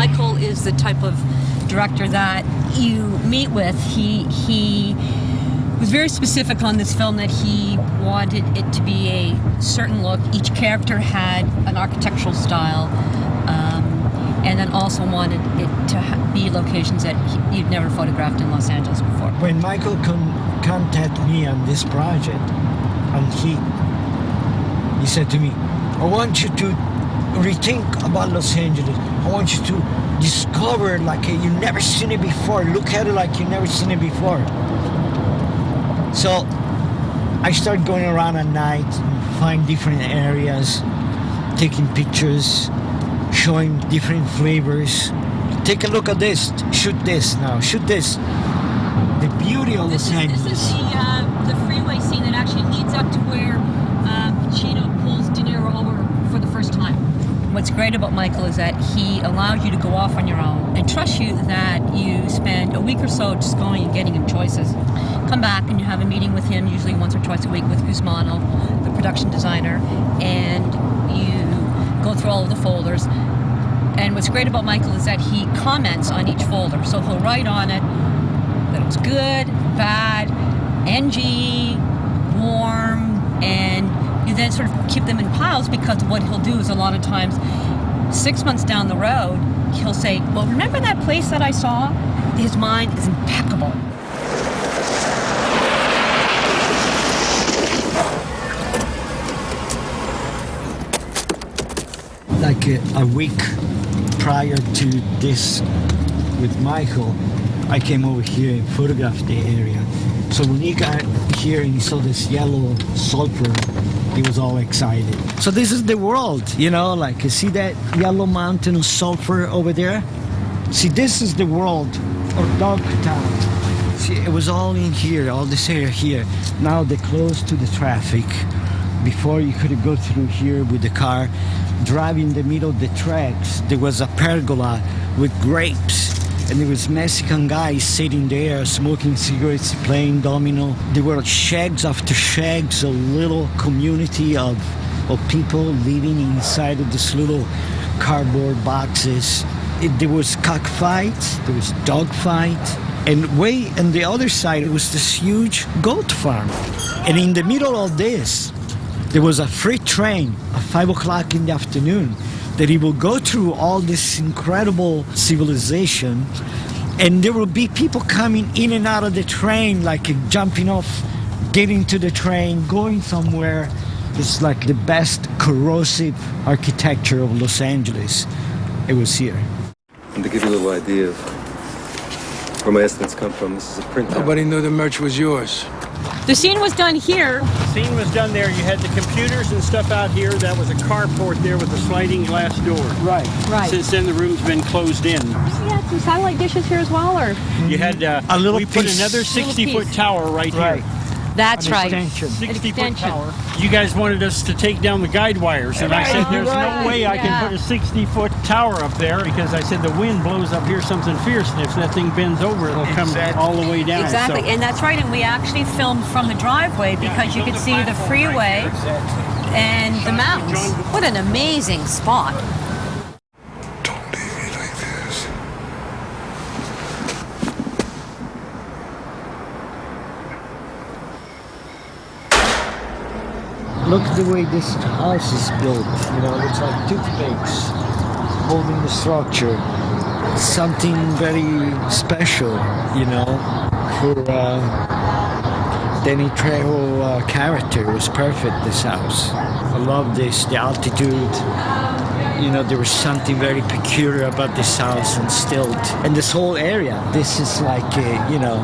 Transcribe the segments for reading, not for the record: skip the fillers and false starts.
Michael is the type of director that you meet with. He was very specific on this film that he wanted it to be a certain look. Each character had an architectural style, and then also wanted it to be locations that you'd never photographed in Los Angeles before. When Michael contacted me on this project, on Heat, he said to me, I want you to rethink about Los Angeles. I want you to discover like you've never seen it before. Look at it like you've never seen it before. So I started going around at night, find different areas, taking pictures, showing different flavors. Take a look at this. Shoot this now. Shoot this. The beauty of Los Angeles. This is the freeway scene that actually leads up to where Pacino pulls De Niro over for the first time. What's great about Michael is that he allows you to go off on your own and trusts you that you spend a week or so just going and getting him choices. Come back and you have a meeting with him, usually once or twice a week, with Guzmano, the production designer, and you go through all of the folders. And what's great about Michael is that he comments on each folder. So he'll write on it that it's good, bad, NG, warm, and you then sort of keep them in piles, because what he'll do is a lot of times 6 months down the road, he'll say, well, remember that place that I saw? His mind is impeccable. Like a week prior to this with Michael, I came over here and photographed the area. So when he got here and he saw this yellow sulfur, he was all excited. So this is the world, you know, like you see that yellow mountain of sulfur over there? See, this is the world of Dogtown. See, it was all in here, all this area here. Now they're close to the traffic. Before you could go through here with the car. Driving in the middle of the tracks, there was a pergola with grapes. And there was Mexican guys sitting there smoking cigarettes, playing domino. There were shags after shags, a little community of people living inside of this little cardboard boxes. There was cockfights, there was dogfight. And way on the other side, it was this huge goat farm. And in the middle of this, there was a freight train at 5 o'clock in the afternoon that it will go through all this incredible civilization, and there will be people coming in and out of the train, like jumping off, getting to the train, going somewhere. It's like the best corrosive architecture of Los Angeles. It was here. And to give you a little idea of where my estimates come from, this is a printout. Nobody knew the merch was yours. The scene was done here. The scene was done there. You had the computers and stuff out here. That was a carport there with a sliding glass door. Right. Since then, the room's been closed in. You had some satellite dishes here as well, or? You had a little we put piece. another 60-foot tower right here. That's An right. extension. 60-foot tower. You guys wanted us to take down the guide wires, and I said, there's no way I can put a 60-foot tower up there, because I said the wind blows up here something fierce, and if that thing bends over, it'll come all the way down. Exactly, So. and that's right, and we actually filmed from the driveway, because you could see the freeway and the mountains. What an amazing spot. Don't leave me like this. Look at the way this house is built. You know, it's like toothpicks holding the structure. Something very special, you know, for Danny Trejo character. It was perfect, this house. I love this, the altitude. You know, there was something very peculiar about this house and stilt. And this whole area, this is like, you know,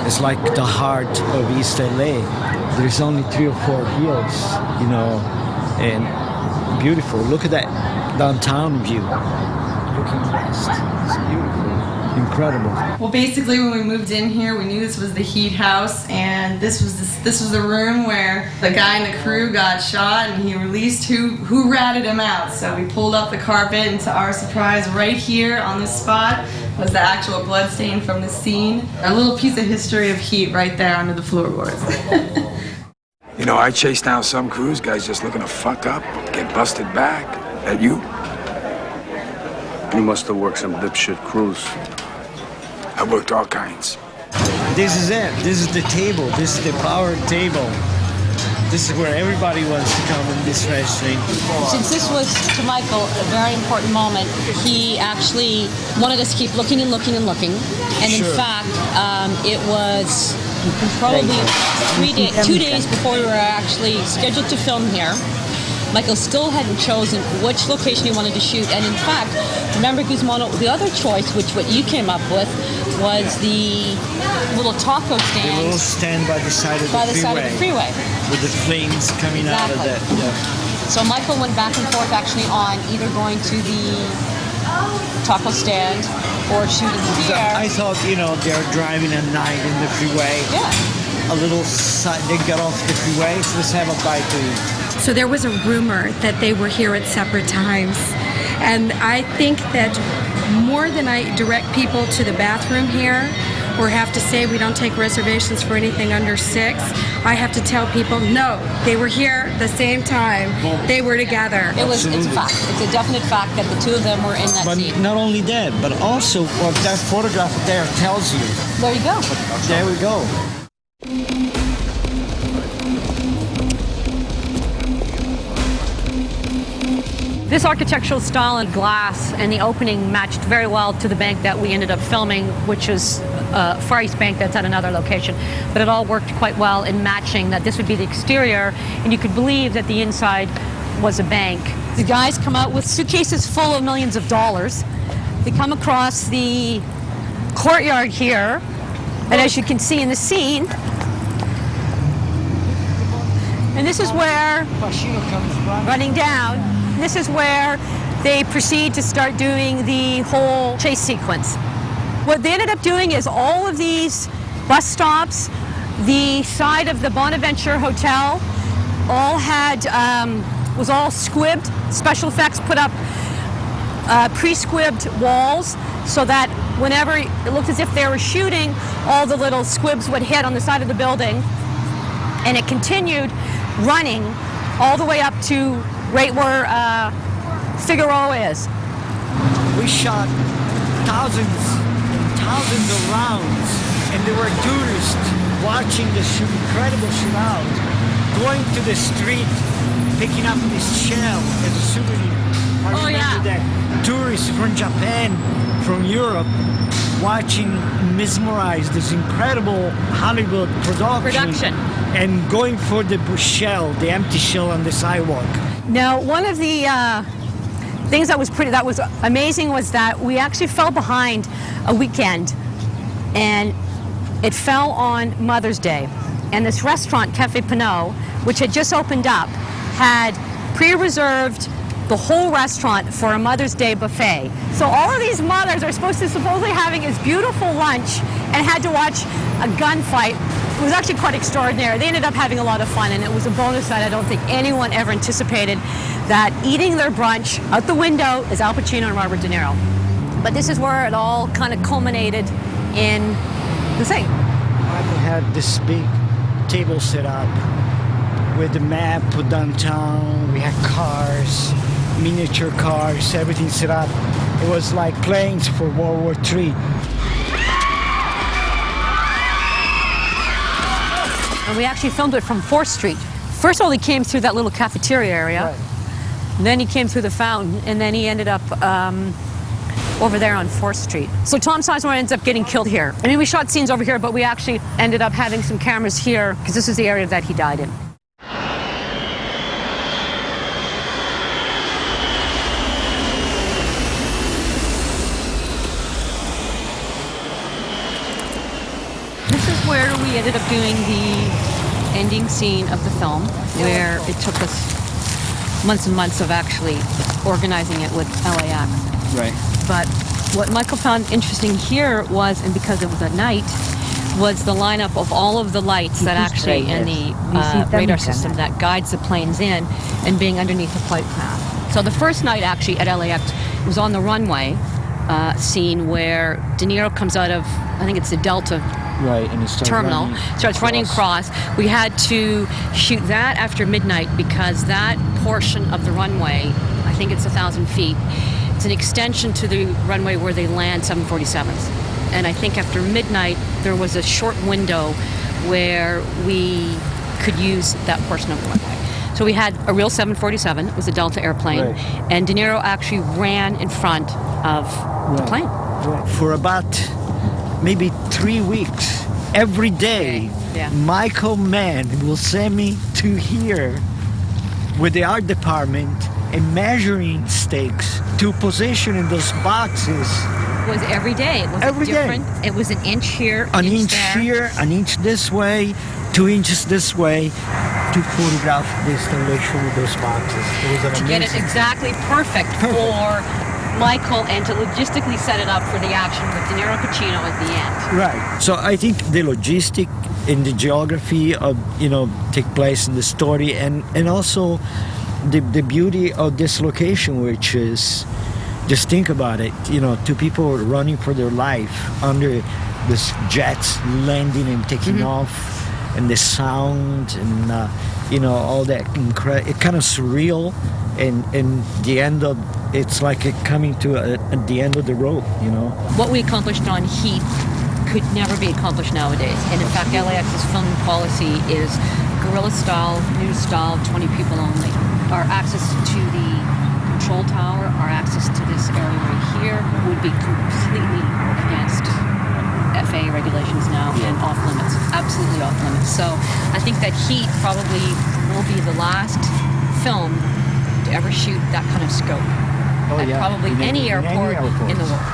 it's like the heart of East LA. There's only 3 or 4 hills, you know, and beautiful. Look at that downtown view. Looking west. It's beautiful. Incredible. Well, basically, when we moved in here, we knew this was the Heat house, and this was the room where the guy in the crew got shot, and he released who ratted him out. So we pulled up the carpet, and to our surprise, right here on this spot was the actual blood stain from the scene. A little piece of history of Heat right there under the floorboards. You know, I chased down some cruise guys just looking to fuck up, get busted back. At you? You must have worked some dipshit crews. I worked all kinds. This is it. This is the table. This is the power table. This is where everybody wants to come in this restaurant. Since this was, to Michael, a very important moment, he actually wanted us to keep looking and looking and looking. And in Sure. fact, it was probably 2 days before we were actually scheduled to film here. Michael still hadn't chosen which location he wanted to shoot. And in fact, remember, Guzmano, the other choice, which what you came up with, was the little taco stand. The little stand by the side of by the the side of the freeway. with the flames coming out of that. Exactly. Yeah. So Michael went back and forth actually on either going to the taco stand or shooting here. I thought, they're driving at night in the freeway. Yeah. A little side, they got off the freeway, so let's have a bite to eat. So there was a rumor that they were here at separate times. And I think that more than I direct people to the bathroom here or have to say we don't take reservations for anything under 6, I have to tell people, no, they were here at the same time. They were together. It's a fact. It's a definite fact that the two of them were in that But scene. not only that, but also what that photograph there tells you. There you go. There we go. This architectural style and glass and the opening matched very well to the bank that we ended up filming, which is Far East Bank that's at another location. But it all worked quite well in matching that this would be the exterior, and you could believe that the inside was a bank. The guys come out with suitcases full of millions of dollars. They come across the courtyard here, and as you can see in the scene, and this is where, running down, this is where they proceed to start doing the whole chase sequence. What they ended up doing is all of these bus stops, the side of the Bonaventure Hotel, all had, was all squibbed. Special effects put up pre-squibbed walls so that whenever it looked as if they were shooting, all the little squibs would hit on the side of the building. And it continued running all the way up to right where Figaro is. We shot thousands and thousands of rounds, and there were tourists watching the incredible shootout, going to the street, picking up this shell as a souvenir. I remember that tourists from Japan, from Europe, watching, mesmerized this incredible Hollywood production. And going for the shell, the empty shell on the sidewalk. Now, one of the things that was amazing was that we actually fell behind a weekend, and it fell on Mother's Day. And this restaurant, Cafe Pinot, which had just opened up, had pre-reserved the whole restaurant for a Mother's Day buffet. So all of these mothers are supposedly having this beautiful lunch and had to watch a gunfight. It was actually quite extraordinary. They ended up having a lot of fun, and it was a bonus that I don't think anyone ever anticipated, that eating their brunch out the window is Al Pacino and Robert De Niro. But this is where it all kind of culminated in the thing. I had this big table set up with the map for downtown. We had cars, miniature cars, everything set up. It was like planes for World War III. And we actually filmed it from 4th Street. First of all, he came through that little cafeteria area. Right. Then he came through the fountain, and then he ended up over there on 4th Street. So Tom Sizemore ends up getting killed here. I mean, we shot scenes over here, but we actually ended up having some cameras here, because this is the area that he died in. This is where we ended up doing the ending scene of the film, where it took us months and months of actually organizing it with LAX. Right. But what Michael found interesting here was, and because it was at night, was the lineup of all of the lights that actually in the radar system that guides the planes in, and being underneath the flight path. So the first night actually at LAX was on the runway scene where De Niro comes out of, I think it's the Delta Right, and it starts running across. We had to shoot that after midnight because that portion of the runway, I think it's 1,000 feet, It's an extension to the runway where they land 747s. And I think after midnight, there was a short window where we could use that portion of the runway. So we had a real 747. It was a Delta airplane. Right. And De Niro actually ran in front of the plane. For about maybe 3 weeks, every day, Yeah. Michael Mann will send me to here with the art department and measuring stakes to position in those boxes. It was every day. It was Every day. different. It was an inch here, An inch there. here, an inch this way, 2 inches this way, to photograph the installation with those boxes. It was an To get it amazing. exactly perfect for Michael and to logistically set it up for the action with De Niro Pacino at the end. Right. So I think the logistic and the geography of take place in the story, and also the beauty of this location, which is, just think about it, two people running for their life under this jets landing and taking off, and the sound and all that it kind of surreal, and the end of it's like it coming to at the end of the road. What we accomplished on Heat could never be accomplished nowadays. And in fact, LAX's filming policy is guerrilla style, news style, 20 people only. Our access to the control tower, our access to this area right here would be completely against FAA regulations now and off limits, absolutely off limits. So I think that Heat probably will be the last film to ever shoot that kind of scope at probably In any any airport airport. in the world.